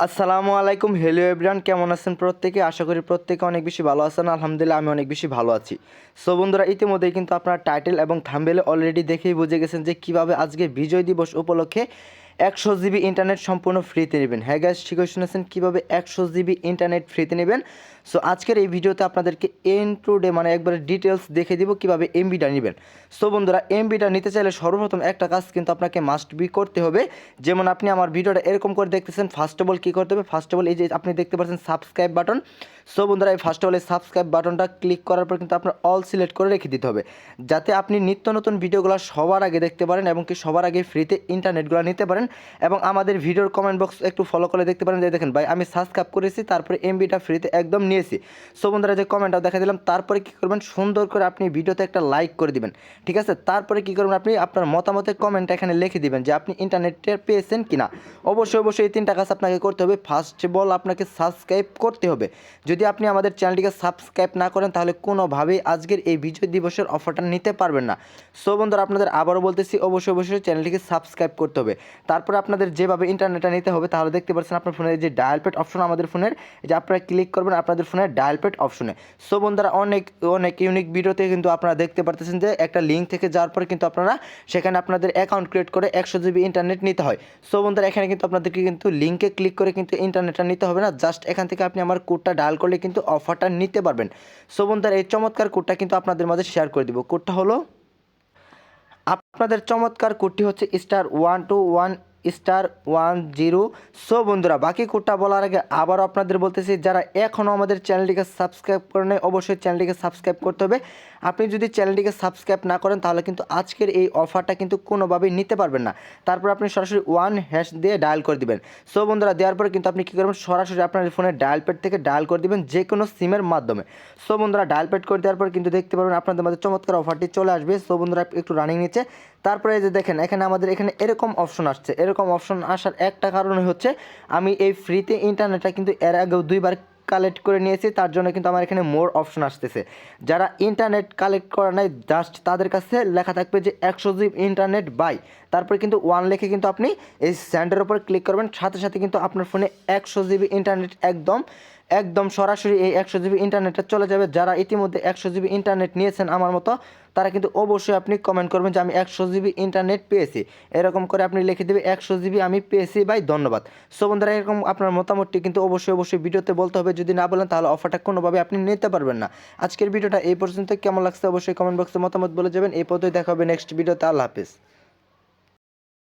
আসসালামু আলাইকুম, hello everyone, কেমন আছেন প্রত্যেকে? আশা করি প্রত্যেকে অনেক বেশি ভালো আছেন। আলহামদুলিল্লাহ আমি অনেক বেশি ভালো আছি। সো বন্ধুরা, ইতিমধ্যেই কিন্তু আপনারা টাইটেল এবং থাম্বনেলে অলরেডি দেখেই বুঝে গেছেন যে কীভাবে আজকে বিজয় দিবস উপলক্ষে 100 জিবি ইন্টারনেট সম্পূর্ণ ফ্রিতে নেবেন। হ্যাঁ গাইস, ঠিকই শুনেছেন, কীভাবে 100 জিবি ইন্টারনেট ফ্রিতে নেবেন। সো আজকের এই ভিডিওতে আপনাদেরকে এন্ড টু ডে মানে একবারে ডিটেলস দেখে দিব কীভাবে এমবিটা নেবেন। সো বন্ধুরা, এমবিটা নিতে চাইলে সর্বপ্রথম একটা কাজ কিন্তু আপনাকে মাস্ট বি করতে হবে। যেমন আপনি আমার ভিডিওটা এরকম করে দেখতেছেন, ফার্স্ট অফ অল কী করতে হবে, ফার্স্ট অফ অল এই যে আপনি দেখতে পাচ্ছেন সাবস্ক্রাইব বাটন। সো বন্ধুরা, এই ফার্স্ট অফ অল এই সাবস্ক্রাইব বাটনটা ক্লিক করার পর কিন্তু আপনার অল সিলেক্ট করে রেখে দিতে হবে, যাতে আপনি নিত্য নতুন ভিডিওগুলো সবার আগে দেখতে পারেন এবং কি সবার আগে ফ্রিতে ইন্টারনেটগুলো নিতে পারেন। এবং আমাদের ভিডিওর কমেন্ট বক্স একটু ফলো করে দেখতে পারেন যে দেখেন ভাই আমি সাবস্ক্রাইব করেছি, তারপরে এমবিটা ফ্রিতে একদম নিয়েছি। সো বন্ধুরা, যে কমেন্টটা দেখা দিলাম, তারপরে কী করবেন, সুন্দর করে আপনি ভিডিওতে একটা লাইক করে দিবেন। ঠিক আছে, তারপরে কী করবেন, আপনি আপনার মতামতের কমেন্ট এখানে লিখে দিবেন যে আপনি ইন্টারনেটে পেয়েছেন কিনা। অবশ্যই এই তিনটা কাজ আপনাকে করতে হবে। ফার্স্ট অফ অল আপনাকে সাবস্ক্রাইব করতে হবে। যদি আপনি আমাদের চ্যানেলটিকে সাবস্ক্রাইব না করেন তাহলে কোনোভাবেই আজকের এই বিজয় দিবসের অফারটা নিতে পারবেন না। সো বন্ধুরা, আপনাদের আবারও বলতেছি, অবশ্যই চ্যানেলটিকে সাবস্ক্রাইব করতে হবে। তারপরে আপনাদের যেভাবে ইন্টারনেটটা নিতে হবে, তাহলে দেখতে পাচ্ছেন আপনার ফোনের যে ডায়াল প্যাড অপশন, আমাদের ফোনের যে আপনারা ক্লিক করবেন আপনাদের ফোনের ডায়াল প্যাড অপশনে। সো বন্ধুরা, অনেক ইউনিক ভিডিওতে কিন্তু আপনারা দেখতে পারতেছেন যে একটা লিঙ্ক থেকে যাওয়ার পরে কিন্তু আপনারা সেখানে আপনাদের অ্যাকাউন্ট ক্রিয়েট করে 100 জিবি ইন্টারনেট নিতে হয়। সো বন্ধুরা, এখানে কিন্তু আপনাদেরকে কিন্তু লিঙ্কে ক্লিক করে কিন্তু ইন্টারনেটটা নিতে হবে না, জাস্ট এখান থেকে আপনি আমার কোডটা ডায়াল করলে কিন্তু অফারটা নিতে পারবেন। সো বন্ধুরা, এই চমৎকার কোডটা কিন্তু আপনাদের মাঝে শেয়ার করে দিব। কোডটা হলো, আপনাদের চমৎকার কোডটি হচ্ছে *121*10। সো বন্ধুরা, বাকি কোডটা বলার আগে আবারও আপনাদের বলতেছি, যারা এখনও আমাদের চ্যানেলটিকে সাবস্ক্রাইব করে নেয় অবশ্যই চ্যানেলটিকে সাবস্ক্রাইব করতে হবে। আপনি যদি চ্যানেলটিকে সাবস্ক্রাইব না করেন তাহলে কিন্তু আজকের এই অফারটা কিন্তু কোনোভাবেই নিতে পারবেন না। তারপর আপনি সরাসরি 1# দিয়ে ডায়াল করে দিবেন। সো বন্ধুরা, দেওয়ার পরে কিন্তু আপনি কী করবেন, সরাসরি আপনার ফোনের ডায়াল প্যাড থেকে ডায়াল করে দিবেন যে কোনো সিমের মাধ্যমে। সো বন্ধুরা, ডায়াল প্যাড করে দেওয়ার পর কিন্তু দেখতে পারবেন আপনাদের মাঝে চমৎকার অফারটি চলে আসবে। সো বন্ধুরা, একটু রানিং নিচ্ছে। তারপরে এই যে দেখেন, এখানে আমাদের এখানে এরকম অপশন আসছে। এরকম অপশন আসার একটা কারণ হচ্ছে আমি এই ফ্রিতে ইন্টারনেটটা কিন্তু এর আগেও 2বার কালেক্ট করে নিয়েছি, তার জন্য কিন্তু আমার এখানে মোর অপশন আসতেছে। যারা ইন্টারনেট কালেক্ট করা নাই জাস্ট তাদের কাছে লেখা থাকবে যে 100 জিবি ইন্টারনেট বাই, তারপরে কিন্তু 1 লিখে কিন্তু আপনি এই স্যান্ডের উপর ক্লিক করবেন, সাথে সাথে কিন্তু আপনার ফোনে 100 জিবি ইন্টারনেট একদম সরাসরি এই 100 জিবি ইন্টারনেটটা চলে যাবে। যারা ইতিমধ্যে 100 জিবি ইন্টারনেট নিয়েছেন আমার মতো, তারা কিন্তু অবশ্যই আপনি কমেন্ট করবেন যে আমি 100 জিবি ইন্টারনেট পেয়েছি, এরকম করে আপনি লিখে দেবে 100 জিবি আমি পেয়েছি ভাই, ধন্যবাদ। সো বন্ধুরা, এরকম আপনার মতামতটি কিন্তু অবশ্যই ভিডিওতে বলতে হবে। যদি না বলেন তাহলে অফারটা কোনোভাবে আপনি নিতে পারবেন না। আজকের ভিডিওটা এই পর্যন্ত, কেমন লাগছে অবশ্যই কমেন্ট বক্সে মতামত বলে যাবেন। এই পর্যন্ত দেখা হবে নেক্সট ভিডিওতে। আল্লাহ হাফিজ।